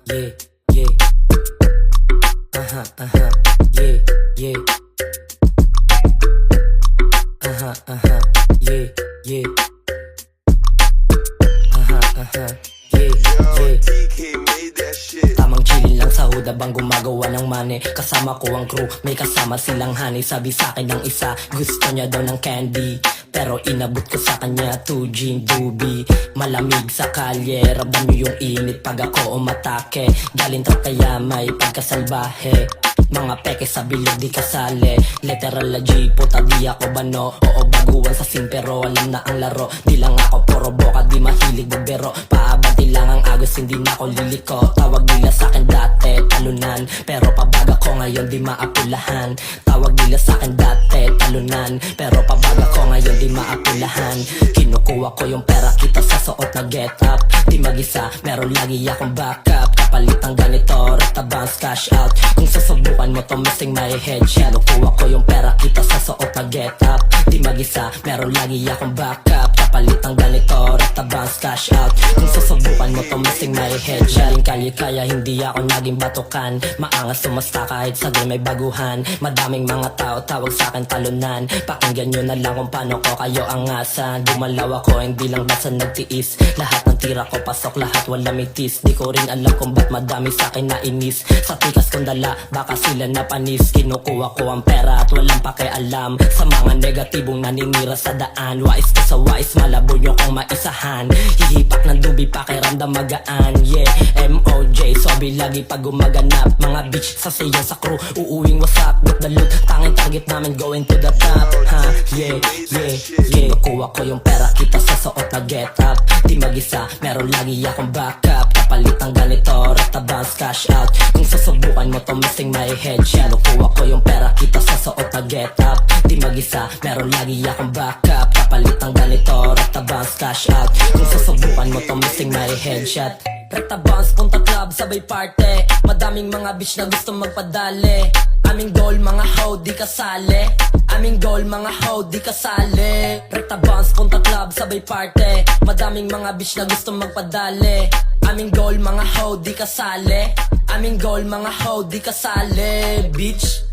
yeah, yeah. Yeah, yeah. Yeah, yeah. Yeah, yeah. TK made that shit. Tamang chillin lang sa hood habang gumagawa ng money. Kasama ko ang crew, may kasama silang honey. Sabi sa'kin ng isa, gusto niya daw ng candy, pero inabot ko sa kanya 2G doobie. Malamig sa kalye, ramdam niyo yung init pag ako umatake. Galing trap kaya may pagkasalbahe. Mga peke sa bilog di kasali. Literal la G, puta di ako bano. Oo baguhan sa scene pero alam na ang laro. Di lang ako puro boka, di mahilig magbero. Paabanti lang ang agos, hindi na ako liliko. Tawag nila sa'kin dati, talunan, pero pabaga ko ngayon di maapulahan. Tawag nila sa'kin dati, talunan, pero pabaga ko ngayon di maapulahan. Kinukuha ko yung pera kita sa suot na get up. Di mag-isa, meron lagi akong backup. Kapalit ang ganito, rata bounce cash out. Kung susubukan mo to, missing my headshot. Kinukuha ko yung pera kita sa suot na get up. Di mag-isa, meron lagi akong backup. Kapalit ang ganito, rata bounce cash out. Kung susubukan mo to, missing my headshot. Galing kalye kaya hindi ako naging batukan. Maangas sumasta kahit sa game may baguhan. Madaming mga tao tawag sa'kin talunan. Pakinggan nyo na lang kung paano ko kayo angasan. Gumalaw ako, hindi lang basta nagtiis. Lahat ng tira ko pasok, lahat wala mitis. Di ko rin alam kung ba't madami sa'kin na inis. Sa tikas kong dala, baka sila napanis. Kinukuha ko ang pera at walang pakialam sa mga negatibong naninira sa daan. Wais ka sa wais, malabo nyo kong maisahan. Hihipak ng dubi, pakiramdam magaan. Yeah, MOJ, sobi lagi pag gumaganap. Mga bitch sa sayo sa crew, uuwing wasak. Got the loot, tanging target namin going to the top. Yeah, yeah, yeah. Kinukuha ko yung pera kita sa suot na get up. Di mag-isa, meron lagi akong backup. Kapalit ang ganito, rata bounce cash out. Kung susubukan mo to, missing my headshot. Kinukuha ko yung pera kita sa suot na get up. Di mag-isa, meron lagi akong backup. Kapalit ang ganito, rata bounce cash out. Kung susubukan mo to, missing my headshot. Rata bounce, punta club, sabay party. Madaming mga bitch na gusto magpadali. Aming goal, mga hoe, di kasali. Aming goal, mga hoe, di kasali. Rata bounce, punta club, sabay party. Madaming mga bitch na gusto magpadali. Aming goal, mga hoe, di kasali. Aming goal, mga hoe, di kasali, bitch.